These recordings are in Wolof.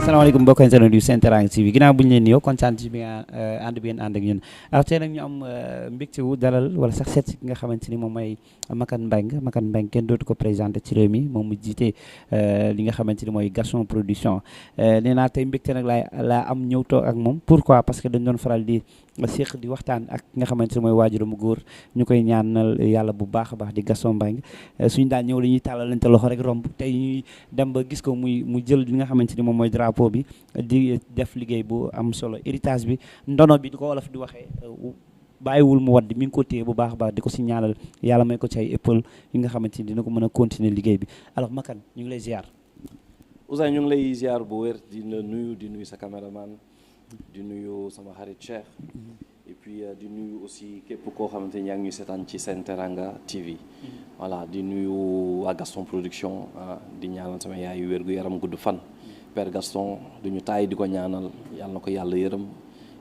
salaamaaleykum mbokk internet yu Sen Teranga TV ginnaaw bu ñu leen nuyoo kontaan ci bi nga ànd bi ngeen ànd ak ñun alors tey nag ñu am mbégte wu dalal wala sax seet si ki nga xamante ni moom mooy Makane Mbengue kenn dootu ko présenté ci réew mi moom mu jiite li nga xamante ni mooy Gaston Production nee naa tey mbégte nag laa am ñëw toog ak moom pourquoi parce que dañ doon faral di séq di waxtaan ak ki nga xamante ni mooy waajuramu góor ñu koy ñaanal yàlla bu baax a baax di Gaston Mbengue suñu daan ñëw la ñuy tàllalante loxo rek romb tey ñuy dem ba gis ko mu jël li nga xamante ni moom mooy drapeau bi di def liggéey bu am solo héritage bi ndono bi di ko wolof di waxee bàyyiwul mu wadd mi ngi ko téye bu baax a baax di ko si ñaanal yàlla may ko ci ay épaule yi nga xamante ni dina ko mën a continuer liggéey bi alors Makane ñu ngi lay ziar. Ousseyn ñu ngi lay ziar bu wér di nuyu sa caméraman di nuyu sama xarit Cheikh et puis di nuyu aussi képp koo xamante ni yaa ngi ñuy seetaan ci Sen Teranga TV voilà di nuyu waa Gaston Production di ñaanal sama yaay yu wér gu yaram gudd fan Père Gaston duñu taay di ko ñaanal yàlla na ko yàlla yërëm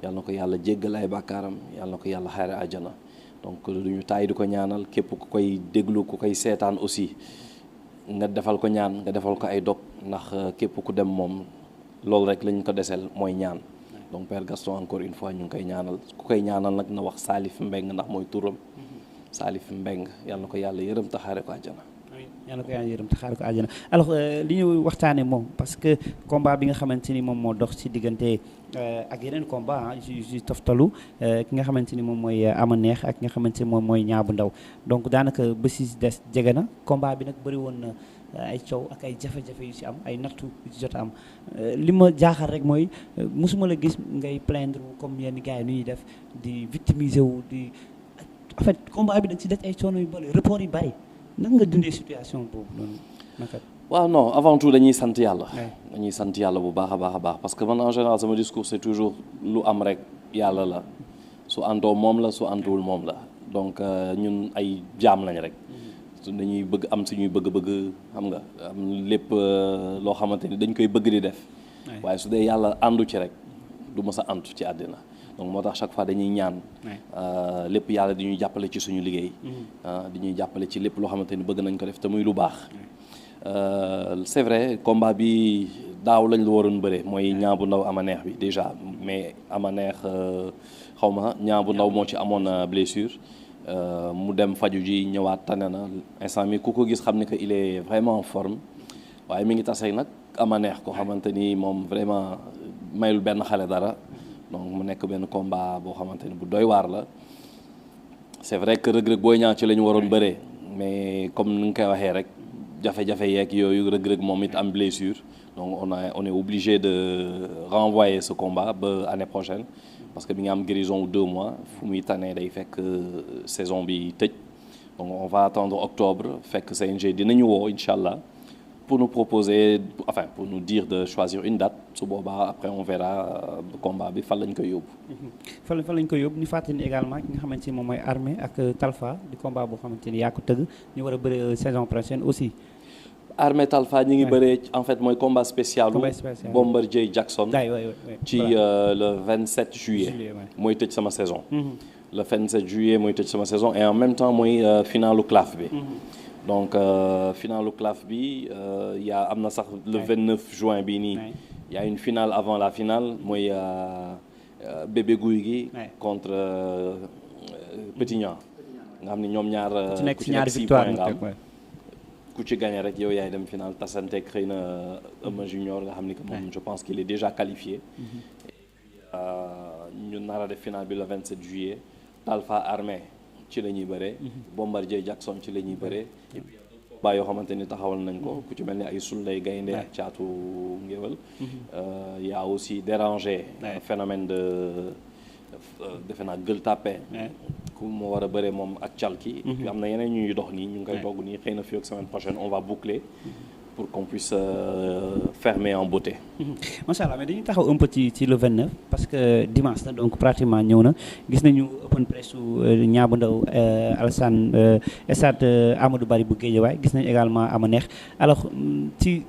yàlla na ko yàlla jéggal ay bàkkaaram yàlla na ko yàlla xaare àjjana donc duñu taay di ko ñaanal képp ku koy déglu ku koy seetaan aussi nga defal ko ñaan nga defal ko ay dog ndax képp ku dem moom loolu rek lañ ko desel mooy ñaan donc Père Gaston encore une fois ñu ngi koy ñaanal ku koy ñaanal nag na wax Salif Mbengue ndax mooy turam Salif Mbengue yàlla na ko yàlla yërëm te xaare ko àjjana yàlla ko yàlla yërëm te xaare ko àjjana alors li ñu waxtaane moom parce que combat bi nga xamante ni moom moo dox ci diggante ak yeneen combat yu toftalu ki nga xamante ni moom mooy ama neex ak ki nga xamante ni moom mooy ñaabu ndaw donc daanaka bés yi des jege na combat bi nag bëri woon na ay coow ak ay jafe-jafe yu ci am ay nattu yu ci jot a am li ma jaaxal rek mooy mosuma la gis ngay plaindre comme yenn gars yi nu ñuy def di victimiser wu di en fait combat bi dañ ci def ay coono yu bëri report yu bëri nan nga dundee situation boobu noonu naka. waaw non avant tout dañuy sant yàlla. dañuy sant yàlla bu baax a baax parce que man en général sama discours c'est toujours lu am rek yàlla la su àndoo moom la su ànduwul moom la donc ñun ay jaam lañ rek. dañuy bëgg am suñuy bëgg-bëgg xam nga am lépp loo xamante ni dañ koy bëgg di def. waaye su dee yàlla àndu ci rek du mës a àndu ci àddina. donc moo tax chaque fois dañuy ñaan lépp yàlla di ñuy jàppale ci suñu liggéey di ñuy jàppale ci lépp loo xamante ni bëgg nañ ko def te muy lu baax c'est vrai combat bi daaw lañ la waroon bëre mooy ñaabu ndaw ama neex bi déjà mais ama neex xaw ma ñaabu ndaw moo ci amoon blessure mu dem faju ji ñëwaat tane na instant mi ku ko gis xam ne que il est vraiment en forme waaye mi ngi tase nag ama neex ko xamante ni moom vraiment mayul benn xale dara donc mu nekk benn combat boo xamante ni bu doy waar la c'est vrai que Reug Reug Boy Niang ci la ñu waroon bëree mais comme ni nga koy waxee rek jafe-jafe yeeg yooyu Reug Reug moom it am blessure donc on est obligé de renvoyer ce combat ba année prochaine parce que bi nga am guérison wu 2 mois fu muy tane day fekk saison bi tëj donc on va attendre octobre fekk CNG dinañu woo incha allah pour nous proposer enfin pour nous dire de choisir une date su boobaa après on verra combat bi fan lañ koy yóbbu. fan lañ koy yóbbu ñu fàttali également ki nga xamante ni moom mooy Armée ak Talfa di combat boo xamante ni yaa ko tëgg ñu war a bëri saison prochaine aussi. Armée Talfa ñi ngi bëree en fait mooy combat spécial. Bombardier Jackson. ci le 27 juillet. mooy tëj sama saison. le 27 juillet mooy tëj sama saison et en même temps mooy finalu CLAF bi. donc finalu CLAF bi am na sax le 29 juin bii nii y a une finale avant la finale mooy bébé guy gi contre Petit Niang nga xam ne ñoom ñaar ku ci nekk 6 points nga am ku ci gagné rek yow yaay dem finale tasanteeg xëy na Eumeu Junior nga xam ni que moom je pense qu'il est déjà qualifié ñu nar a def finale bi le 27 juillet Talfa Armée ci la ñuy bëree Bombardier Jackson ci la ñuy bëree et puis ba yoo xamante ni taxawal nañ ko ku ci mel ni ay Souley Gaynde ak Caatu Ngéwël y a aussi dérangé phénomène de defe naa Gueule Tapée ku moo war a bëree moom ak Calki et puis am na yeneen ñuy dox nii ñu ngi koy togg nii xëy na fii ak semaine prochaine on va boucler pour qu'on puisse fermer en beauté. macha allah mais dañuy taxaw un peu ci le 29 parce que dimanche la donc pratiquement ñëw na gis nañu open press su ñaabu ndaw Alassane stade Amadou Barry bu Guédiawaye gis nañu également ama neex alors ci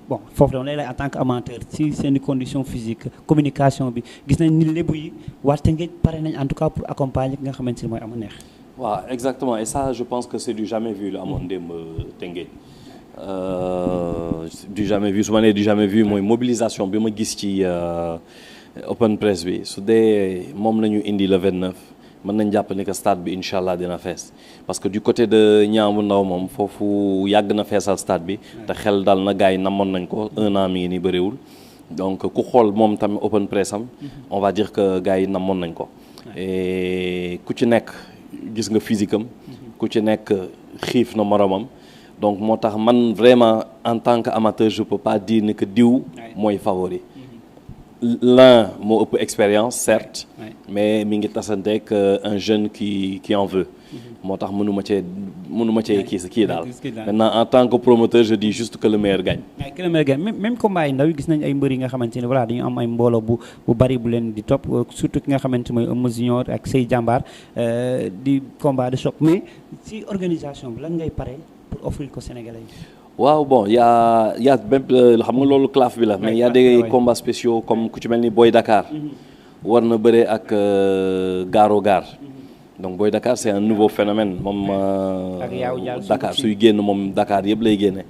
bon foofu dama lay en tant que amateur ci seen condition physique communication bi gis nañ ni lébu yi waa Tëngéej pare nañ en tout cas pour accompagner ki nga xamante ni mooy ama neex. waaw exactement et ça je pense que c'est du jamais vu la amoon démb Tëngéej. du jamais vu su ma nee du jamais vu mooy mobilisation bi ma gis ci open press bi su dee moom la ñu indi le 29 mën nañ jàpp ni que stade bi incha allah dina fees parce que du côté de Niang bu Ndaw moom foofu yàgg na feesal stade bi te xel dal na gars yi namoon nañ ko 1 an mi ngi nii bëriwul donc ku xool moom tamit open press am on va dire que gars yi namoon nañ ko et ku ci nekk gis nga physique am ku ci nekk xiif na moromam donc moo tax man vraiment en tant que amateur je peux pas dire ni que diw mooy favori l'un moo ëpp expérience certes mais mi ngi tasanteeg un jeune qui en veut moo tax mënu ma cee kii daal maintenant en tant que promoteur je dis juste que le meilleur gagne. que le meilleur gagne même combat yi ndaw yi gis nañ ay mbër yi nga xamante ne voilà dañu am ay mbooloo bu bari bu leen di topp surtout ki nga xamante mooy Eumeu Junior ak Sey Jàmbaar di combat de choc mais ci organisation bi lan ngay pare pour offrir ko Sénégalais yi. waaw bon y a même xam nga loolu claf bi la mais y a des combats spéciaux comme ku ci mel ni Boy Dakar war na bëre ak Garo Gar donc Boy Dakar c'est un nouveau phénomène moom Dakar suy génn moom Dakar yëpp lay génne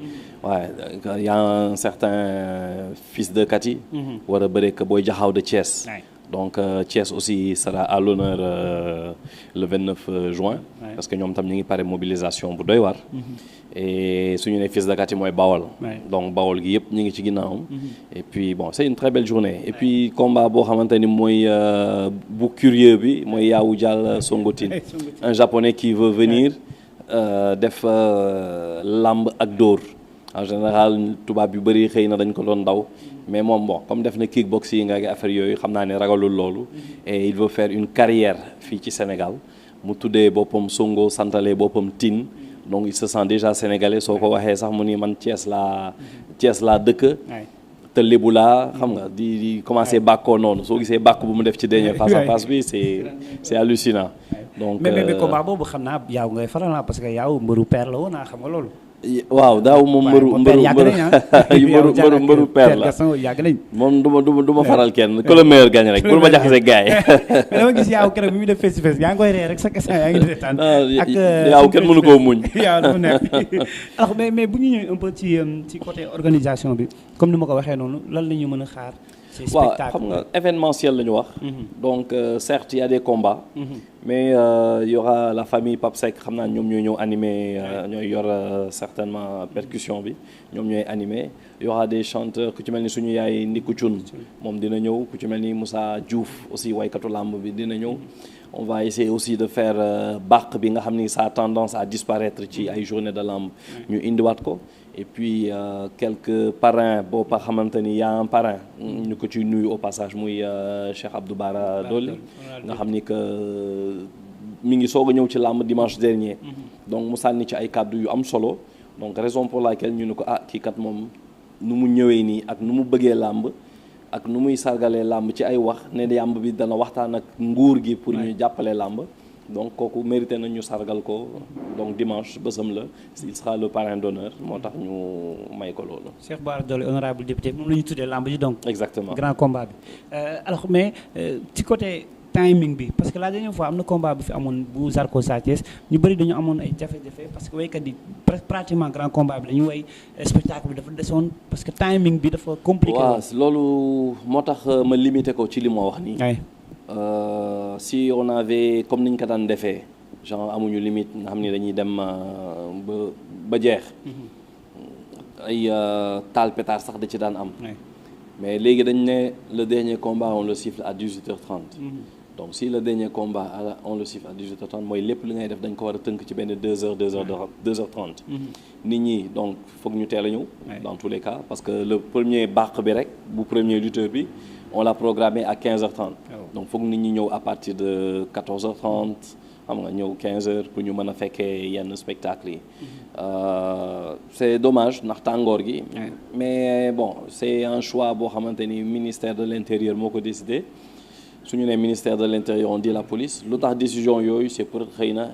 waaye y a un certain fils de Kati war a bëre ak Boy Jaxaw de Thiès donc Thiès aussi sera à l'honneur le 29 juin parce que ñoom tam ñu ngi pare mobilisation bu doy war et suñu ne fils de Kati mooy Bawol donc Bawol gi yëpp ñu ngi ci ginnaawam et puis bon c'est une très belle journée et puis combat boo xamante ni mooy bu curieux bi mooy Yawou Dial Songotine un japonais qui veut venir def lamb ak dóor en général tubaab yu bëri xëy na dañ ko doon daw mais moom bon comme def na kickboxing ak affaire yooyu xam naa ne ragalul loolu et il veut faire une carrière fii ci Sénégal mu tuddee boppam Songo santale boppam Tine donc il se sent déjà sénégalais soo ko waxee sax mu ni man Thiès laa dëkk te lébu laa xam nga di commencer bàkkoo noonu soo gisee bàkk bu mu def ci dernier face à face bi c'est hallucinant donc mais combat boobu xam naa yaaw ngay faral naa parce que yaaw mbëru père la woon naa xam nga loolu waaw daaw moom mbëru père la moom du ma faral kenn que le meilleur gagne rek pour ma jaxase gars yi mais dama gis yaaw keroog bi muy def face to face yaa ngi koy ree rek sa question yaa ngi reetaan ak yaaw kenn mënu koo muñ yaaw dafa nekk alors mais bu ñu ñëwee un peu ci côté organisation bi comme ni ma ko waxee noonu lan la ñu mën a xaar waaw xam nga événementiel la ñu wax donc certes il y a des combats mais il y aura la famille Pape Seck xam naa ñoom ñooy ñëw animer ñooy yor certainement percussion bi ñoom ñooy animer il y aura des chanteurs ku ci mel ni suñu yaay Ndiku Thioune moom dina ñëw ku ci mel ni Moussa Diouf aussi waykatu làmb bi dina ñëw on va essayer aussi de faire bàq bi nga xam ni ça a tendance à disparaître ci ay journée de làmb ñu indiwaat ko et puis quelques parrains boo pa xamante ni y a un parrain ñu ko ci nuyu au passage muy Cheikh Abdou Bara Dolly nga xam ni que mi ngi soog a ñëw ci làmb dimanche dernier donc mu sànni ci ay kàddu yu am solo donc raison pour laquelle ñu ne ko kii kat moom nu mu ñëwee nii ak nu mu bëggee làmb ak nu muy sargalee làmb ci ay wax ne làmb bi dana waxtaan ak nguur gi pour ñu jàppale làmb donc kooku mérité na ñu sargal ko donc dimanche bésam la il sera le parrain d'honneur moo tax ñu may ko loolu. Cheikh Bara Dolly honorable député moom la ñu tuddee làmb ji donc. exactement grand combat bi alors mais ci côté timing bi parce que la dernière fois am na combat bi fi amoon bu Zarko Sa Thiès ñu bëri dañu amoon ay jafe-jafe parce que waykat yi pratiquement grand combat bi dañu way spectacle bi dafa desoon parce que timing bi dafa compliqué. waaw loolu moo tax ma limité ko ci li ma wax nii. Si on avait comme ni ñu ko daan defee genre amuñu limite nga xam ni dañuy dem ba jeex ay taal pétard sax da ci daan am mais léegi dañ ne le dernier combat on le siffle à 18h30 donc si le dernier combat on le siffle à 18h30 mooy lépp li ngay def dañ ko war a tënk ci benn 2h30 nit ñi donc foog ñu teel a ñëw dans tous les cas parce que le premier bàq bi rek bu premier lutteur bi on l'a programmé à 15h30 donc foog nit ñi ñëw à partir de 14h30 xam nga ñëw 15h pour ñu mën a fekkee yenn spectacle yi c'est dommage ndax tàngoor gi mais bon c'est un choix boo xamante ni ministère de l'intérieur moo ko décidé su ñu nee ministère de l'intérieur on dit la police lu tax décision yooyu c'est pour xëy na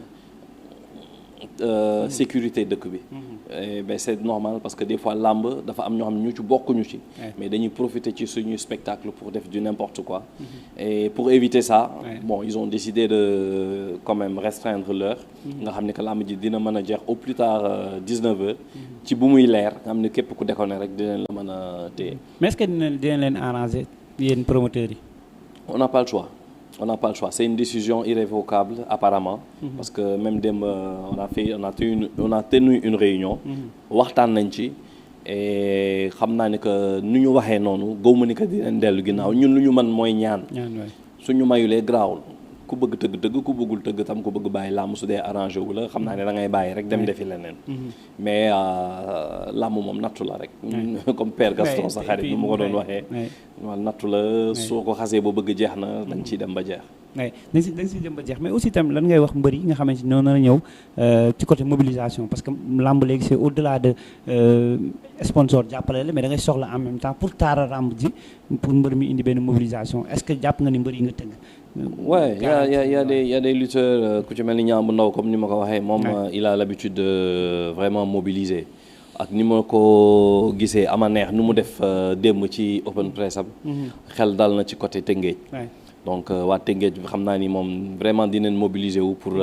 sécurité dëkk bi. Ben c'est normal parce que des fois làmb dafa am ñoo xam ne ñu ci bokkuñu ci. mais dañuy profiter ci suñu spectacle pour def du n'importe quoi. et pour éviter ça. bon ils ont décidé de quand même restreindre l'heure nga xam ne que làmb ji dina mën a jeex au plus tard 19h. ci bu muy leer nga xam ne képp ku déconné rek dinañ la mën a téye. mais est-ce que dina leen arranger yéen promoteurs yi. on n'a pas le choix. On n'a pas le choix. C'est une décision irrévocable apparemment. Parce que même démb on a tenu une réunion. waxtaan nañ ci et xam naa ne que nu ñu waxee noonu gëwuma ni que dinañ dellu ginnaaw ñun lu ñu mën mooy ñaan. suñu mayulee garaawul ku bëgg tëgg tëgg ku bëggul tëgg tam ku bëgg bàyyi làmb su dee arrangé wu la xam naa ne da ngay bàyyi rek dem defi leneen. mais làmb moom nattu la rek. comme Père Gaston sa xarit bi mu ko doon waxee. waaw nattu la soo ko xasee ba bëgg jeex na da nga ciy dem ba jeex. da nga siy dem ba jeex mais aussi tam lan ngay wax mbër yi nga xamante ni noonu la ñëw ci côté mobilisation parce que làmb léegi c'est au-delà de sponsor jàppale la mais da ngay soxla en même temps pour taara làmb ji pour mbër mi indi benn mobilisation est-ce que jàpp nga ni mbër yi nga tëgg. ouais y a des lutteurs ku ci mel ni Niang bu Ndaw comme ni ma ko waxee moom il a l'habitude de vraiment mobiliser ak ni ma ko gisee ama neex nu mu def démb ci open press am xel dal na ci côté Tëngéej donc waa Tëngéej xam naa ni moom vraiment dinañ mobiliser wu pour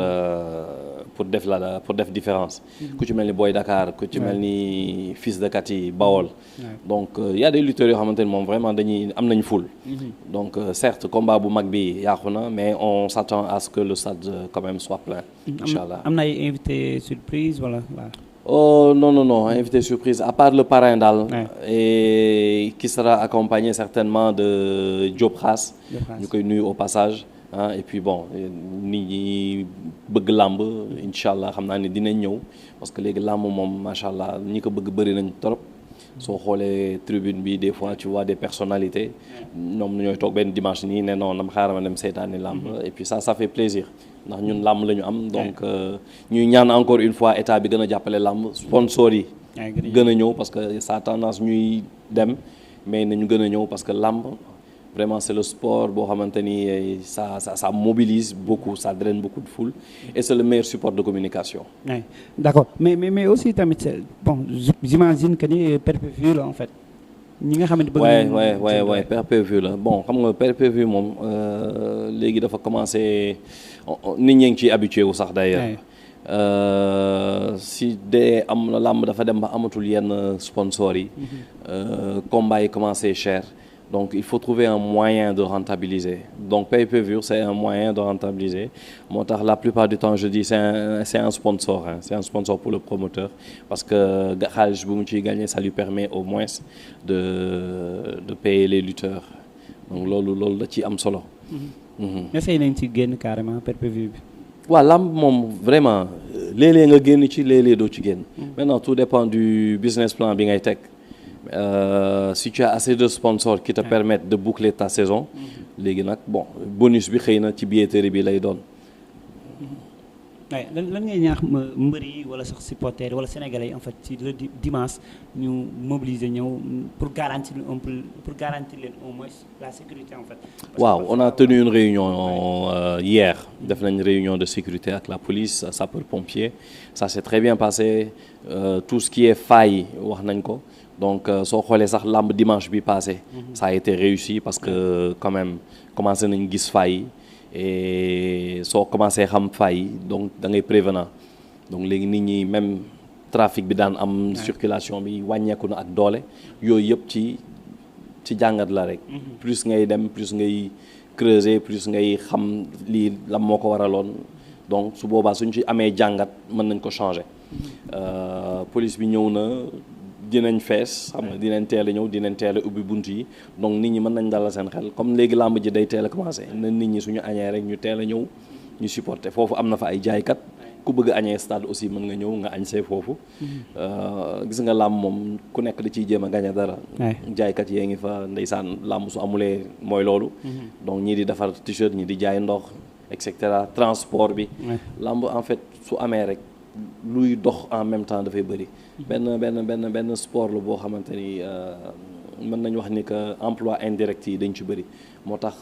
def différence ku ci mel ni Boy Dakar ku ci mel ni Fils de Kati Bawol donc y a des lutteurs yoo xamante ni moom vraiment dañuy am nañ ful donc certes combat bu mag bi yàqu na mais on s'attend à ce que le stade quand même soit plein inchallah am na ay invité surprise wala oh non invité surprise à part le parrain daal et qui sera accompagné certainement de Diop Khass ñu koy nuyu au passage et puis bon nit ñi bëgg làmb incha allah xam naa ne dinañ ñëw parce que léegi làmb moom macha allah ñi ko bëgg bëri nañ trop soo xoolee tribune bi des fois tu vois des personnalités ñoom ñooy toog benn dimanche nii ne non nam xaaral ma dem seetaani làmb et puis ça fait plaisir ndax ñun làmb la ñu am donc ñuy ñaan encore une fois état bi gën a jàppale làmb sponsors yi gën a ñëw parce que ça a tendance ñuy dem mais nañu gën a ñëw parce que làmb vraiment c'est le sport boo xamante ni ça mobilise beaucoup ça draine beaucoup de foule et c'est le meilleur support de communication. Oui, d'accord mais aussi tamit bon j'imagine que ni pay-per-view la en fait. ñi nga xamante bëgg ouais pay-per-view la bon xam nga pay-per-view moom léegi dafa commencer nit ñi ngi ciy habitué wu sax d'ailleurs. si dee am na làmb dafa dem ba amatul yenn sponsors yi. combat yi commencé cher. Donc il faut trouver un moyen de rentabiliser donc pay-per-view c'est un moyen de rentabiliser moo tax la plupart du temps je dis c'est un sponsor c'est un sponsor pour le promoteur parce que xaalis bu mu ciy gagner ça lui permet au moins de payer les lutteurs donc loolu da ci am solo. essayé nañ ci génn carrément pay-per-view bi. waaw lamb moom vraiment léeg-léeg nga génn ci léeg-léeg doo ci génn. Maintenant tout dépend du business plan bi ngay teg. Si tu as assez de sponsors qui te permettent de boucler ta saison léegi nag bon bonus bi xëy na ci billetterie bi lay doon. waaye lan ngay ñaax mbër yi wala sax supporters wala sénégalais yi en fait ci le dimanche ñu mobiliser ñëw pour garantir leen au moins la sécurité en fait. waaw on a tenu une réunion hier def nañ réunion de sécurité ak la police sapeurs-pompiers ça s'est très bien passé tout ce qui est faille wax nañ ko. Donc soo xoolee sax lamb dimanche bi passé ça a été réussi parce que quand même commencé nañ gis failles et soo commencé xam failles donc da ngay prévenant donc léegi nit ñi même trafic bi daan am circulation bi wàññeeku na ak doole yooyu yëpp ci jàngat la rek plus ngay dem plus ngay creuser plus ngay xam lii lan moo ko waraloon donc su boobaa suñ ci amee jàngat mën nañ ko changer police bi ñëw na dinañ fees xam nga dinañ teel a ñëw dinañ teel a ubbi bunt yi donc nit ñi mën nañ dalal seen xel comme léegi làmb ji day teel a commencé na nit ñi suñu añee rek ñu teel a ñëw ñu supporter foofu am na fa ay jaaykat ku bëgg añee stade aussi mën nga ñëw nga añ see foofu gis nga làmb moom ku nekk da ciy jéem a gañe dara jaaykat yee ngi fa ndeysaan làmb su amulee mooy loolu donc ñii di defar t-shirt ñi di jaay ndox et cetera transport bi làmb en fait su amee rek luy dox en même temps dafay bëri benn sport la boo xamante ni mën nañu wax ni que emploi indirect yi dañ ci bëri moo tax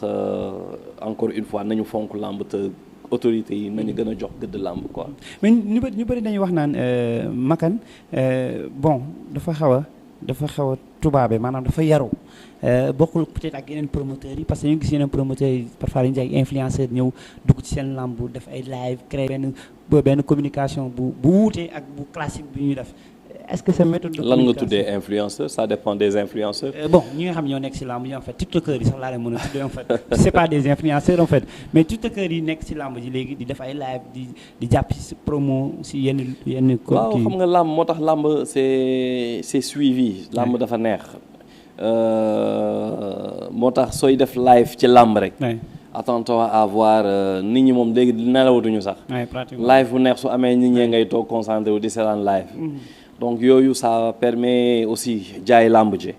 encore une fois nañu fonk làmb te autorités yi nañu gën a jox gëdd làmb quoi. mais ñu bëri dañuy wax naan Makan bon dafa xaw a tubaabe maanaam dafa yaru bokkul peut-être ak yeneen promoteurs yi parce que ñu gis yeneen promoteurs yi parfois dañu ay influenceurs ñëw dugg ci seen làmb def ay live créer benn communication bu wuute ak bu classique bi ñuy def. Est-ce que c'est méthode de communication lan nga tuddee influenceur ça dépend des influenceurs. Bon ñi nga xam ñoo nekk ci làmb ji en fait tiktokers yi sax laa leen mën a tuddee en fait c'est pas des influenceurs en fait mais tiktokers yi nekk ci làmb ji léegi di def ay live di jàpp ci promo ci yenn. waaw xam nga làmb moo tax làmb c'est suivi. làmb dafa neex. moo tax sooy def live ci làmb rek. attends-toi à voir nit ñi moom léegi nelawatuñu sax. live bu neex su amee nit ñee ngay toog concentré wu di seetaan live. donc yooyu ça permet aussi jaay làmb ji.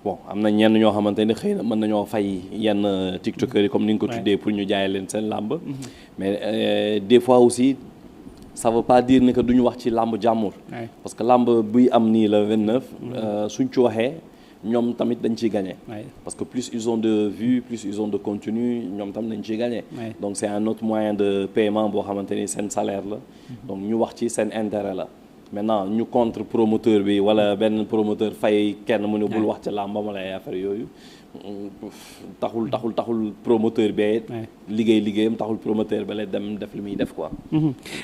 bon am na ñenn ñoo xamante ni xëy na mën nañoo fay yenn tiktokers yi comme ni nga ko tuddee pour ñu jaay leen seen làmb. mais des fois aussi ça veut pas dire ni que duñu wax ci làmb jàmbur. parce que làmb buy am nii le 29. suñ ci waxee ñoom tamit dañ ciy gagné. parce que plus ils ont de vues plus ils ont de contenu ñoom tam dañ ciy gagné. donc c'est un autre moyen de paiement boo xamante ni seen salaire la. donc ñu wax ci seen intérêt la. maintenant ñu contre promoteur bi wala benn promoteur fay kenn mu ne bul wax ci làmb ma lay affaire yooyu taxul promoteur bee liggéeyam taxul promoteur ba lay dem def li muy def quoi.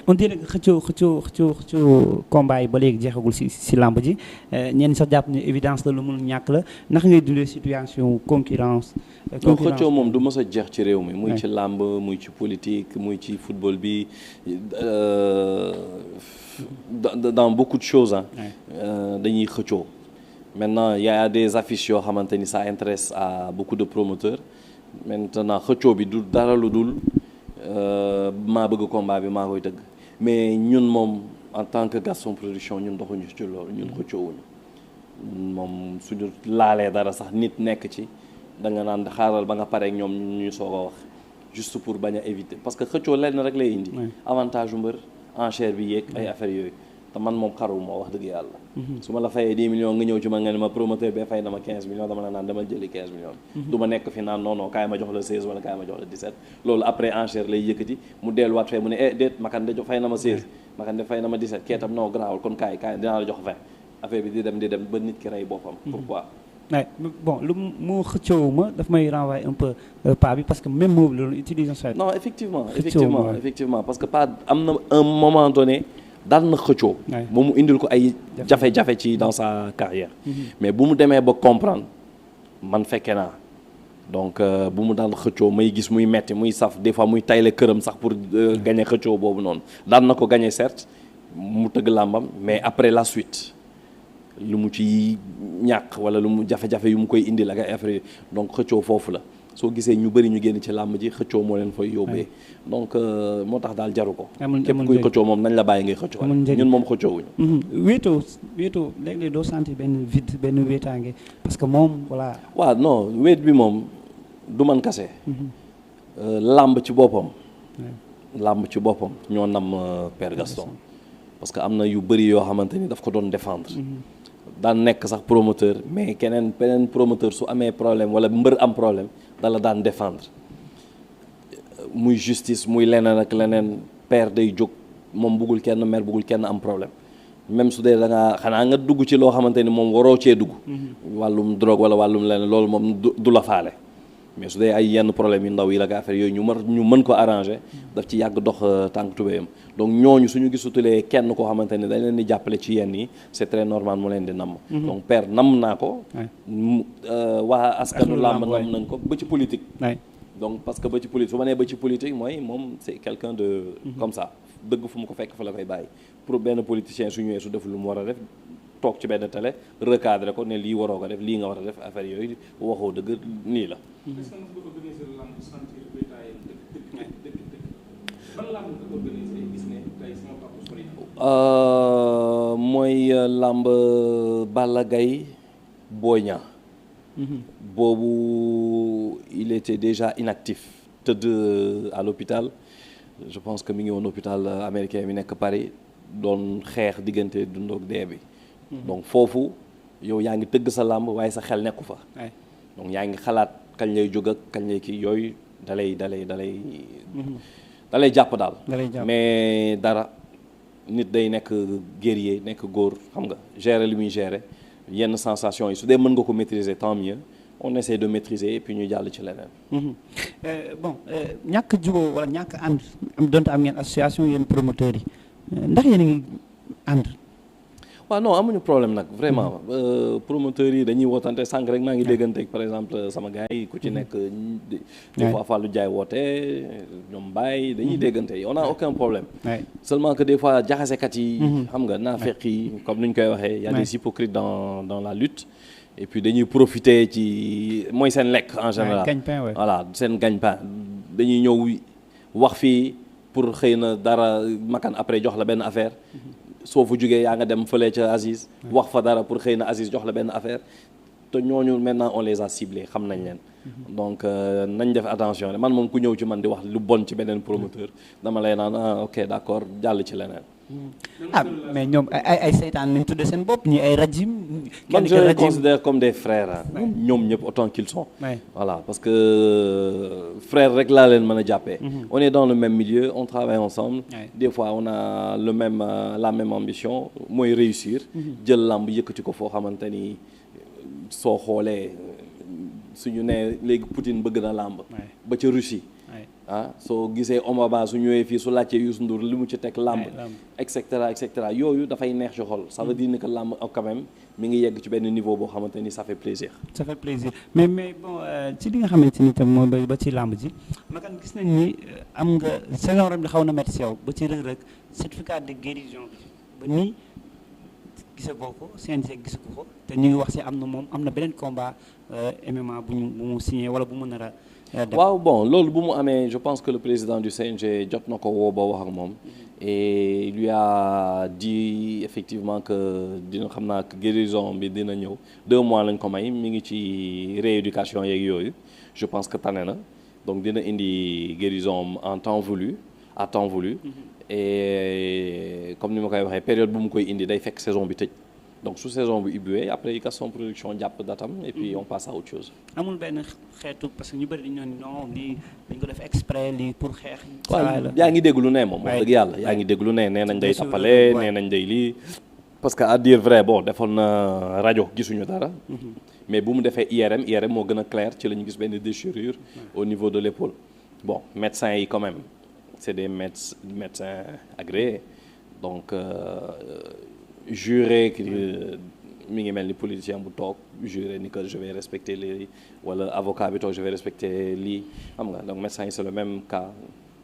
on dirait que xëccoo combat yi ba léegi jeexagul si làmb ji ñenn sax jàpp ne évidence la lu mun ñàkk la naka ngay dundee situation concurrence xëccoo moom du mës a jeex ci réew mi muy ci làmb muy ci politique muy ci football bi dans beaucoup de choses dañuy xëccoo. Maintenant il y a des affiches yoo xamante ni ça intéresse à beaucoup de promoteurs maintenant xëccoo bi du dara lu dul maa bëgg combat bi maa koy tëgg mais ñun moom en tant que Gaston Production ñun doxuñu ci loolu ñun xëccoowuñu moom suñu laalee dara sax nit nekk ci da nga naan xaaral ba nga pare ak ñoom ñu soog a wax juste pour bañ a éviter parce que xëccoo lenn rek lay indi. avantage u mbër enchère bi yéeg ay affaires yooyu. te man moom xaru moo wax dëgg yàlla. su ma la fayee 10 millions nga ñëw ci ma nga ne ma promoteur bee fay na ma 15 millions dama la naan dama jëli 15 millions. du ma nekk fi naan non kaay ma jox la 16 wala kaay ma jox la 17. loolu après enchère lay yëkkati mu delluwaat fee mu ne déet Makan de fay na ma 16 Makan de fay na ma 17 kee tam non garaawul kon kaay dinaa la jox 20 affaire bi di dem ba nit ki rey boppam. pourquoi. bon lu mu xëccoo ma daf may renvoyer un peu pas bi parce que même mot loolu utilisation ça. non effectivement parce que pas am na un moment donné. daan na xëccoo ba mu indil ko ay jafe-jafe ci dans sa carrière mais bu mu demee ba comprendre man fekke naa donc bu mu daan xëccoo may gis muy metti muy saf des fois muy tayle këram sax pour gagner xëccoo boobu noonu daan na ko gagner certes mu tëgg làmbam mais après la suite lu mu ci ñàkk wala lu mu jafe-jafe yu mu koy indil ak ay affaire donc xëccoo foofu la soo gisee ñu bëri ñu génn ci làmb ji xëccoo moo leen fay yóbbee donc moo tax daal jaru ko képp kuy xëccoo moom nañ la bàyyi ngay xëccoo ñun moom xëccoowuñu wéetoo léeg-léeg doo sentir benn vide benn wéetaange parce que moom voilà waaw non wéet bi moom du man kase làmb ci boppam ñoo nam Père Gaston parce que am na yu bëri yoo xamante ni daf ko doon défendre daan nekk sax promoteur mais beneen promoteur su amee problème wala mbër am problème dala daan défendre muy justice muy leneen ak leneen père day jóg moom bëggul kenn mère bëggul kenn am problème même su dee da nga xanaa nga dugg ci loo xamante ni moom waroo cee dugg wàllum drogue wala wàllum leneen loolu moom du la faale mais su dee ay yenn problème yu ndaw yi la nga affaire yooyu ñu mën ko arranger daf ci yàgg dox tànk tubéyam donc ñooñu suñu gisutulee kenn koo xamante ni dañ leen di jàppale ci yenn yi c'est très normal mu leen di namm donc père namm naa ko waa askanu làmb namm nañ ko ba ci politique donc parce que ba ci politique su ma nee ba ci politique mooy moom c'est quelqu'un de comme ça dëgg fu mu ko fekk fa la koy bàyyi pour benn politicien su ñëwee su def lu mu war a def toog ci benn télé recadré ko ne lii waroo ko def lii nga war a def affaire yooyu waxoo dëgg nii la mooy làmb Balla Gaye Boy Niang boobu il était déjà inactif tëdd à l'hôpital je pense que mi ngi woon hôpital américain mi nekk Paris doon xeex diggante dund ak dee bi donc foofu yow yaa ngi tëgg sa làmb waaye sa xel nekku fa donc yaa ngi xalaat kañ lay jóg ak kañ lay kii yooyu dalay da lay jàpp daal. da lay jàpp mais dara nit day nekk guerrier nekk góor xam nga gérer li muy gérer yenn sensation yi su dee mën nga ko maîtriser tant mieux on essaie de maîtriser et puis ñu jàll ci leneen. bon ñàkk jubóo wala ñàkk ànd donte am ngeen association yéen promoteurs yi ndax yéen a ngi ànd. waaw non amuñu problème nag vraiment promoteurs yi dañuy wootante sànq rek maa ngi déggante par exemple sama gars yi ku ci nekk des fois Fallou Ndiaye woote ñoom Baye dañuy déggante on a aucun problème seulement que des fois jaxasekat yi xam nga naafeq yi comme ni ñu koy waxee y a des hypocrites dans la lutte et puis dañuy profiter ci mooy seen lekk en général voilà seen gagne-pain dañuy ñëw wax fii pour xëy na dara makan après jox la benn affaire soo fa jógee yaa nga dem fële ca Aziz wax fa dara pour xëy na Aziz jox la benn affaire te ñooñu maintenant on les a ciblés xam nañ leen donc nañ def attention man moom ku ñëw ci man di wax lu bon ci beneen promoteur dama lay naan ok d'accord jàll ci leneen. Mais ñoom ay seytaan nañ tudde seen bopp ñi ay rajim. man je les considère comme des frères ñoom ñëpp autant qu'ils sont. voilà parce que frère rek laa leen mën a jàppee. on est dans le même milieu on travaille ensemble. des fois on a la même ambition mooy réussir. jël làmb yëkkati ko foo xamante ni soo xoolee suñu nee léegi Poutine bëgg na làmb. ba ca Russie. soo gisee Omaba su ñëwee fii su laajtee Youssou Ndour li mu ci teg làmb et cetera yooyu dafay neex ci xol ça veut dire ni que làmb quand même mi ngi yegg ci benn niveau boo xamante ni ça fait plaisir mais bon ci li nga xamante ni tam mooy ba ci làmb ji makan gis nañ ni am nga saison ren bi xaw na métti si yow ba ci Reug Reug certificat de guérison bi ba nii gisagoo ko CNG gisagu ko te ñu ngi wax si am na beneen combat MMA bu mu signé wala bu mu nar a waaw bon loolu bu mu amee je pense que le président du CNG jot na ko woo ba wax ak moom et il lui a dit effectivement que dina xam naa que guérison bi dina ñëw 2 mois lañ ko may mi ngi ci rééducation yeeg yooyu je pense que tane na donc dina indi guérison à temps voulu et comme ni ma koy waxee période bu mu koy indi day fekk saison bi tëj donc su saison bi ubbiwee après yi Gaston Production jàpp datam et puis on passe à autre chose. amul benn xeetu parce que ñu bëri dañu non lii dañ ko def exprès lii pour xeex. waaw yaa ngi dégg lu ne moom wax dëgg yàlla yaa ngi dégg lu ne nee nañ day tappale nee nañ day lii. parce que à dire vrai bon defoon na rajo gisuñu dara. mais bu mu defee IRM moo gën a clair ci la ñu gis benn déchirure au niveau de l'épaule. bon médecins yi quand même c'est des médecins agréés donc. Jurer que mi ngi mel ni politicien bu toog jurer ni que je vais respecter lii wala avocat bi toog je vais respecter lii xam nga donc médecin yi c'est le même cas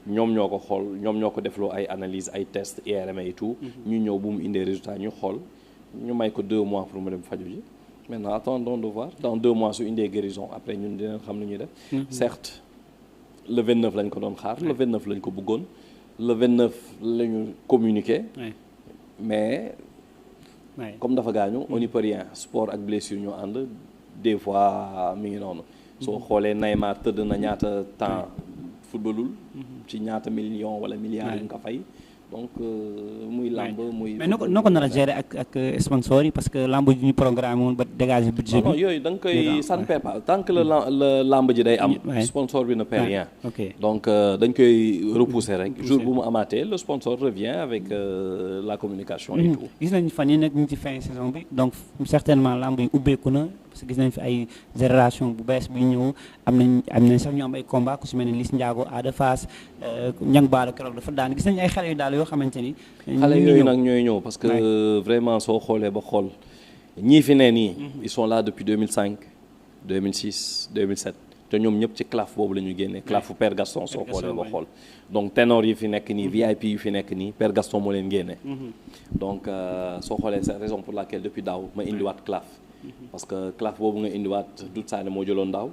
ñoom ñoo ko xool ñoom ñoo ko defloo ay analyse ay tests IRM et tout ñu ñëw bu mu indee résultat ñu xool ñu may ko 2 mois pour mu dem faju ji maintenant attendons de voir dans 2 mois su indee guérison après ñun dinañ xam lu ñuy def certes le 29 lañ ko doon xaar le 29 lañ ko bëggoon le 29 la ñu communiqué mais comme dafa gaañu on n'y peut rien sport ak blessure ñoo ànd des fois mi ngi noonu soo xoolee Neymar tëdd na ñaata temps footballul ci ñaata millions wala milliards yu nga ko fay donc muy lamb muy. mais noo ko nar a gérer ak sponsors yi parce que lamb ji ñu programme woon ba dégager budget bi. non yooyu da nga koy ça ne perd pas tant que la lamb ji day am. sponsor bi ne perd rien. donc dañ koy repousser rek. jour bu mu amaatee le sponsor revient avec la communication et tout. gis nañu fan yi nag ñu ngi ci fin saison bi donc certainement lamb yi ubbeeku na parce que gis nañ fi ay génération bu bees bi ñëw am nañ sax ñu am ay combat ku si mel ne Liss Ndiago Ada Fass Niang Ballo keroog dafa daan gis nañ ay xale yu daal yoo xamante ni. xale yooyu nag ñooy ñëw parce que vraiment soo xoolee ba xool ñii fi ne nii. ils sont là depuis 2005 2006 2007 te ñoom ñëpp ci CLAF boobu la ñu génnee. CLAFu Père Gaston soo xoolee ba xool. donc ténor yi fi nekk nii VIP yi fi nekk nii Père Gaston moo leen génne. donc soo xoolee c'est la raison pour laquelle depuis daaw ma indiwaat CLAF. parce que CLAF boobu nga indiwaat Doudou Sané moo jëloon daaw.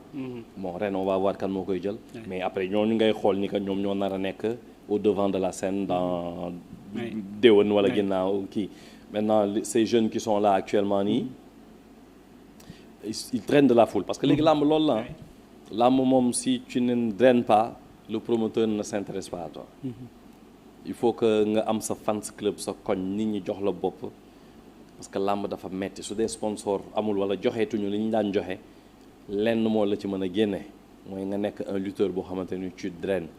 bon ren on va voir kan moo koy jël. mais après ñooñu ngay xool ni que ñoom ñoo nar a nekk au devant de la scène dans déwén wala ginnaaw kii. maintenant ces jeunes qui sont là actuellement nii ils traînent de la foule parce que léegi làmb loolu la làmb moom si tu ne draines pas le promoteur ne s'intéresse pas à toi. il faut que nga am sa fans club sa koñ nit ñi jox la bopp. parce que làmb dafa metti su dee sponsor amul wala joxeetuñu li ñu daan joxe lenn moo la ci mën a génne mooy nga nekk un lutteur boo xamante ni tu draines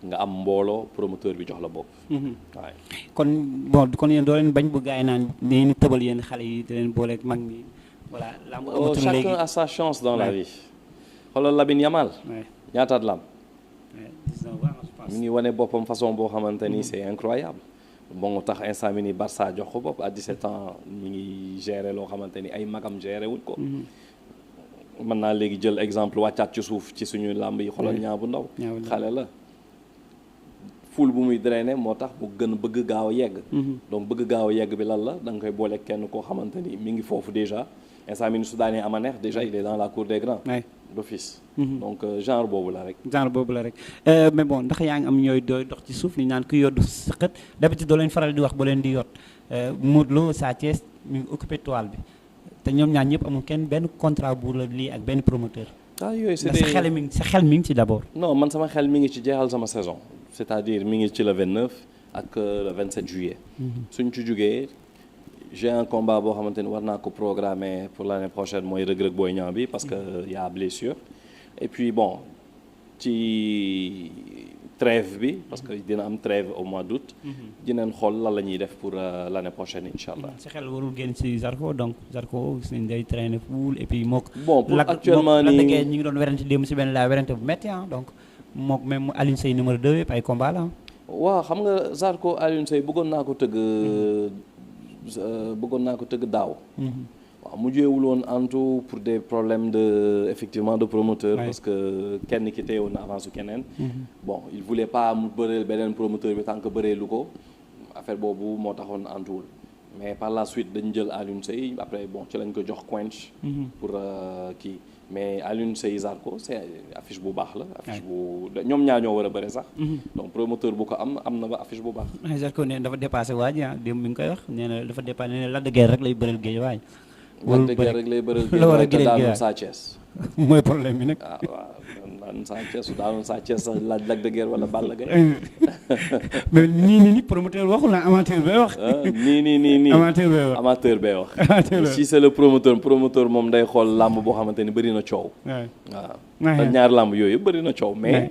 nga am mbooloo promoteur bi jox la bopp. waaye kon yéen doo leen bañ bu gars yi naan nee ni tëbal yéen xale yi di leen booleeg mag ñi voilà. lamb amatul léegi chacun a sa chance dans la vie. xoolal Lamine Yamal. ñaataat lam mi ngi wane boppam façon boo xamante ni c'est incroyable. bon tax instant bi ni Barça jox ko bopp à 17 ans mi ngi gérer loo xamante ni ay magam gérer wuñ ko. mën naa léegi jël exemple wàccaat ci suuf ci suñu làmb yi xoolal ñaa bu ndaw. xale la. ful bu muy drainer moo tax mu gën bëgg gaaw a yegg. donc bëgg gaaw a yegg bi lan la da nga koy boole kenn koo xamante ni mi ngi foofu déjà instant bi ni su daanee ama neex déjà il est dans la cour des grands. d'office. donc genre boobu la rek. genre boobu la rek mais bon ndax yaa ngi am ñooy dooy dox ci suuf li naan ku yoddu sëqët d'habitude doo leen faral di wax ba leen di yot Modou Lo Sa Thiès mi ngi occupé toile bi te ñoom ñaar ñëpp amul kenn benn contrat bu la lii ak benn promoteur. yooyu c'est sa xel mi ngi ci d'abord. non man sama xel mi ngi ci jeexal sama saison c'est-à-dire mi ngi ci le 29 ak le 27 juillet. suñ ci jugee j'ai un combat boo xamante ni war naa ko programmer pour l'année prochaine mooy Reug Reug Boy Niang bi parce que y a blessure et puis bon ci trêve bi parce que dina am trêve au mois d'août. dinañ xool lan la ñuy def pour l'année prochaine incha allah. sa xel warul génn ci Zarko donc Zarko gis nañ day traîner full et puis mook. bon pour actuellement nii ñi ngi doon werante démb ci benn werante bu métti donc mook même Alioune Seye numéro 2 yëpp ay combat la waaw xam nga Zarko Alioune Seye bëggoon naa ko tëgg daaw. waaw mujjeewul woon antu pour des problèmes de effectivement de promoteur. parce que kenn ki teewoon na avance su keneen. bon il voulait pas mu bëreel beneen promoteur bi tant que bëreelu ko affaire boobu moo taxoon antuwul mais par la suite dañ jël Alioune Seye après bon ci lañ ko jox Quench pour kii mais Alioune Seye Zarko c'est affiche bu baax la. affiche bu ñoom ñaa ñoo war a bëre sax. donc promoteur bu ko am na ba affiche bu baax. Zarko nee dafa dépassé waa ji démb mi ngi koy wax nee na dafa dépassé nee na Lac de Guiers rek lay bëreel géej waay. Lac de Guiers rek lay bëreel géej waay te daanu Sa Thiès. mooy problème bi nag. waaw daanu Sa Thiès su daanu Sa Thiès sax Lac de Guiers wala Balla Gaye. mais nii promoteur waxul na amateur bay wax. nii amateur bay wax. si c'est le promoteur moom day xool làmb boo xamante ni bëri na coow. waaw te ñaar làmb yooyu yëpp bëri na coow mais.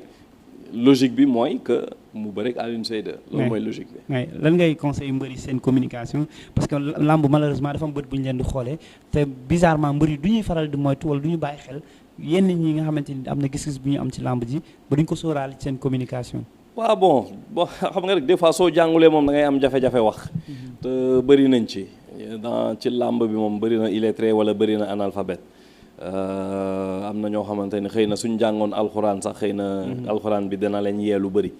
logique bi mooy que mu bëri ak Alioune Seye 2 loolu mooy logique bi. lan ngay conseil mbëri seen communication parce que lamb malheureusement dafa am bët bu ñu leen di xoolee te bizarrement mbëri du ñuy faral di moytu wala du ñu bàyyi xel yenn ñi nga xamante ni am na gis-gis bu ñu am ci lamb ji ba duñ ko sóoraale ci seen communication. waaw bon xam nga rek des fois soo jàngulee moom da ngay am jafe-jafe wax. te bëri nañ ci ci lamb bi moom bëri na illettré wala bëri na analphabète. am na ñoo xamante ni xëy na suñ jàngoon alxuraan sax xëy na alxuraan bi dina leen yee lu bëri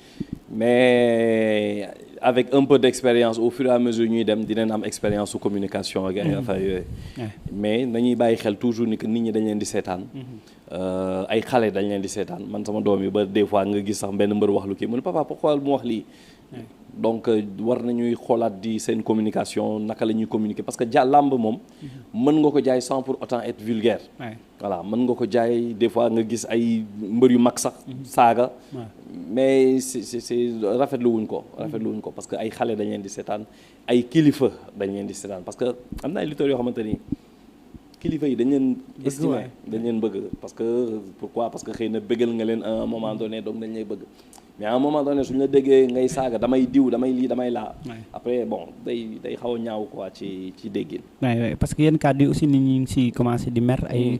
mais avec un peu d'expérience au fur et à mesure ñuy dem dinañ am expérience su communication ak ay affaire yooyu mais nañuy bàyyi xel toujours ni que nit ñi dañ leen di seetaan ay xale dañ leen di seetaan man sama doom yi ba des fois nga gis sax benn mbër wax lu kii mu ne papa pourquoi mu wax lii donc war nañuy xoolaat di seen communication naka la ñuy communiquer parce que làmb moom mën nga ko jaay sans pour autant être vulgaire voilà mën nga ko jaay des fois nga gis ay mbër yu mag sax saaga mais c'est rafetlu wuñ ko parce que ay xale dañ leen di seetaan ay kilifa dañ leen di seetaan parce que am na ay lutteurs yoo xamante ni kilifa yi dañ leen estimer dañ leen bëgg parce que pourquoi parce que xëy na bëggal nga leen à un moment donné donc dañ lay bëgg mais à un moment donné suñu la déggee ngay saaga damay diw damay lii damay laa après bon day xaw a ñaaw quoi ci déggin parce que yenn kàddu yi aussi nit ñi ngi si commencé di mer ay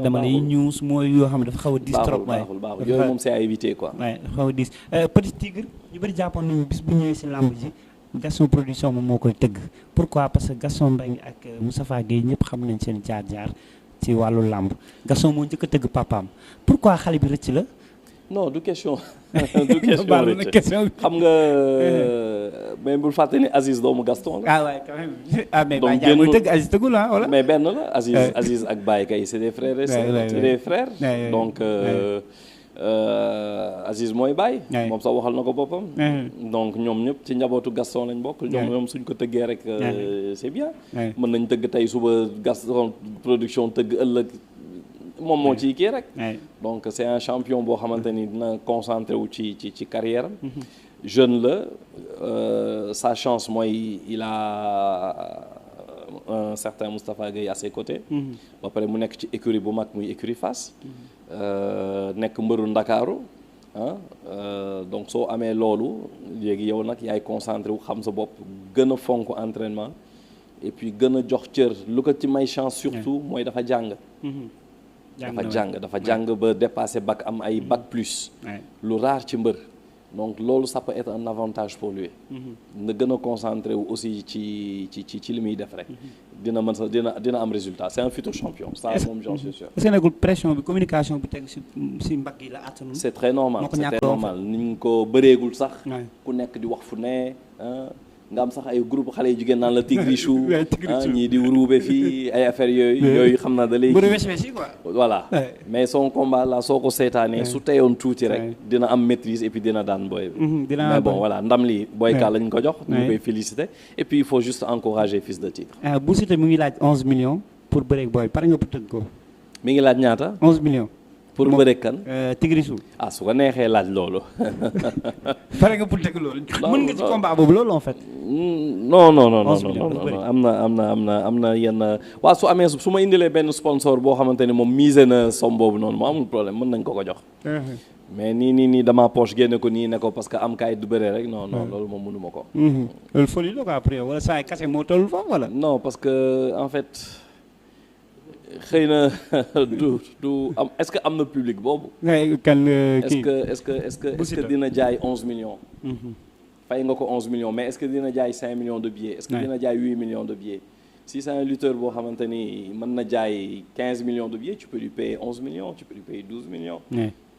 dama lay news mooy yoo xam ne dafa xaw a diis trop baaxul yooyu moom c'est à éviter quoi dafa xaw a diis Petit Tigre ñu bëri jàppoon nañu bis bu ñëwee si làmb ji Gaston Production moom moo koy tëgg pourquoi parce que Gaston Mbengue ak Moustapha Guèye ñëpp xam nañ seen jaar-jaar ci wàllu làmb Gaston moo njëkk a tëgg papaam pourquoi xale bi rëcc la non du question rëcc xam nga mais bul fàtte ni Aziz doomu Gaston la waay quand même mais Baye Ndiaye mooy tëgg Aziz tëggul wala mais benn la Aziz ak Baye kay c'est des frères et c'est des frères donc Aziz mooy Baye moom sax waxal na ko boppam donc ñoom ñëpp ci njabootu Gaston lañ bokk ñoom suñ ko tëggee rek c'est bien mën nañ tëgg tey suba Gaston Production tëgg ëllëg moom moo ciy kii rek donc c'est un champion boo xamante ni dina concentré wu ci carrière am jeune la sa chance mooy il a un certain Moustapha Guèye à ses côtés ba pare mu nekk ci écurie bu mag muy écurie Fass nekk mbëru Ndakaaru donc soo amee loolu léegi yow nag yaay concentré wu xam sa bopp gën a fonk entraînement et puis gën a jox cër lu ko ci may chance surtout mooy dafa jàng. dafa jàng ba dépassé bac am ay bac plus. lu rare ci mbër. donc loolu ça peut être un avantage pour lui. na gën a concentré wu aussi ci li muy def rek. dina mën sa dina am résultat c'est un futur champion. ça moom j'en suis sûr. est-ce que nekkul pression bi communication bi teg si mbagg yi la attanu. c'est très normal ni ñu ko bëreegul sax. ku nekk di wax fu ne. nga am sax ay groupe xale yu jigéen naan la tigrichou ñii di ruube fii ay affaires yooyu xam naa da lay voilà mais son combat là soo ko seetaanee su teyoon tuuti rek dina am maîtrise et puis dina daan booy bi mais bon voilà ndam li booykaa lañ ko jox ñu koy féliciter et puis il faut juste encourager Fils de Tigre. Bou Siteu mi ngi laaj 11 millions pour bëreeg booy pare nga pour tëgg ko. mi ngi laaj ñaata 11 millions pour bëreeg kan. Tigrichou. su ko neexee laaj loolu. pare nga pour teg loolu. mën nga ci combat boobu loolu en fait. non am na yenn waaw su amee su ma indilee benn sponsor boo xamante ni moom misé na somme boobu noonu moo amul problème mën nañ ko jox. mais nii dama poche génne ko nii ne ko parce que am kayit du bëree rek non loolu moom mënuma ko. loolu folie la quoi après wala saa yi kase moo toll foofu wala. non parce que en fait. xëy na du am est-ce que am na public boobu. est-ce que dina jaay 11 millions. fay nga ko 11 millions mais est-ce que dina jaay 5 millions de billets. est-ce que dina jaay 8 millions de billets. si c'est un lutteur boo xamante ni mën na jaay 15 millions de billets tu peux lui payer 11 millions tu peux lui payer 12 millions.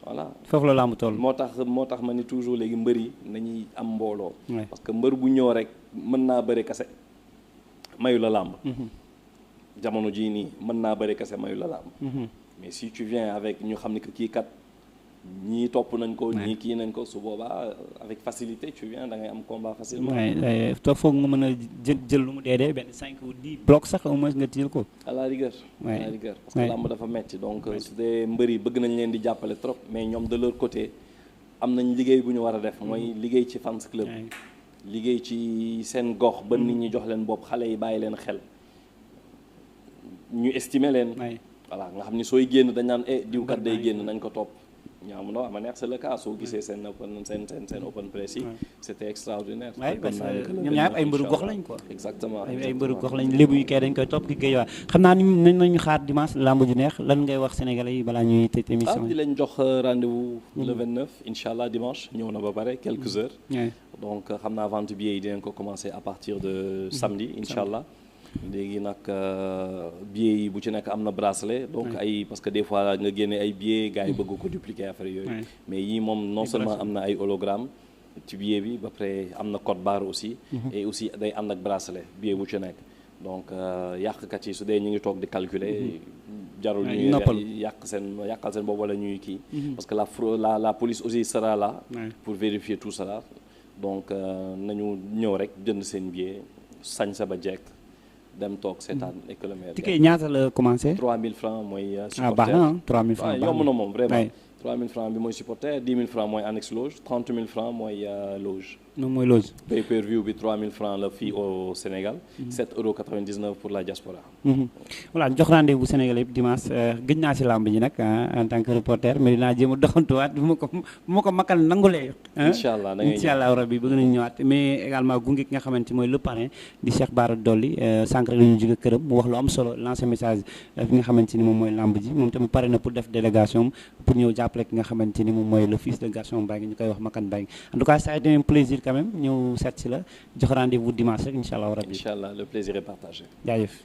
voilà foofu la lamb toll. moo tax ma ni toujours léegi mbër yi nañuy am mbooloo. parce que mbër bu ñëw rek mën naa bëri kase mayu la lamb. jamono jii nii mën naa bëri kese mayu la làmb mais si tu viens avec ñu xam ne que kii kat ñii topp nañ ko ñii kii nañ ko su boobaa avec facilité tu viens da ngay am combat facilement. toog foog nga mën a jël lu mu dee benn 5 ou 10 blocs sax au moins nga tiil ko. à la rigueur. parce que làmb dafa metti donc su dee mbër yi bëgg nañ leen di jàppale trop mais ñoom de leur côté am nañ liggéey bu ñu war a def mooy liggéey ci fans club liggéey ci seen gox ba nit ñi jox leen bopp xale yi bàyyi leen xel ñu estimer leen. voilà nga xam ni sooy génn dañ naan diwkat day génn nañ ko topp ñaam no ama neex c'est le cas soo gisee seen open press yi c'était extraordinaire. parce que ñoom ñaar ay mbëru gox lañ quoi. exactement ay mbëru gox lañ lébu yi kay dañ koy topp ki géej waa xam naa ni nañu xaar dimanche lamb ju neex lan ngay wax sénégalais yi balaa ñuy tëj émission di leen jox rendez-vous le 29 inchallah dimanche ñëw na ba pare quelques heures donc xam naa vente billets yi dinañ ko commencer à partir de samedi inchallah léegi nag billets yi bu ci nekk am na bracelet donc parce que des fois nga génne ay billets gars yi bëgg ko dupliquer affaire yooyu mais yii moom non seulement am na ay hologramme ci billet bi ba pare am na code barre aussi et aussi day ànd ak bracelet billet bu ci nekk donc yàqkat yi su dee ñu ngi toog di calculer jarul ñuy yàqal seen boobu wala ñuy kii parce que la police aussi sera là pour vérifier tout cela donc nañu ñëw rek jënd seen billet sañ sa ba jekk dem toog seetaan économie. ticket ñaata la commencé. 3000 francs mooy. supporter baax na 3000 francs yomb na moom vraiment. 3000 francs bi mooy supporter 10 000 francs mooy annexe loge 30 000 francs mooy loge. moom mooy loge. pay-per-view bi 3000 francs la fii au Sénégal. 7,99 € pour la diaspora. voilà jox rendez-vous Sénégal yëpp dimanche gëj naa si lamb ji nag en tant que reporter mais dinaa jéem a doxantuwaat bu ma ko makkal nangulee. incha allah da ngay incha allah rabbi bëgg nañu ñëwaat mais également gunge ki nga xamante mooy le parrain di Cheikh Bara Dolly sànq rek la ñu jóge këram mu wax lu am solo lancer message fi nga xamante ni moom mooy lamb ji moom tamit pare na pour def délégation pour ñëw jàppale ki nga xamante ni moom mooy le fils de Gaston Mbengue ñu koy wax Makan Mbengue en tout cas ça a été un plaisir quand même ñëw seet si la jox rendez-vous dimanche rek incha allah rabbi. Incha allah le plaisir est partagé. jaajëf.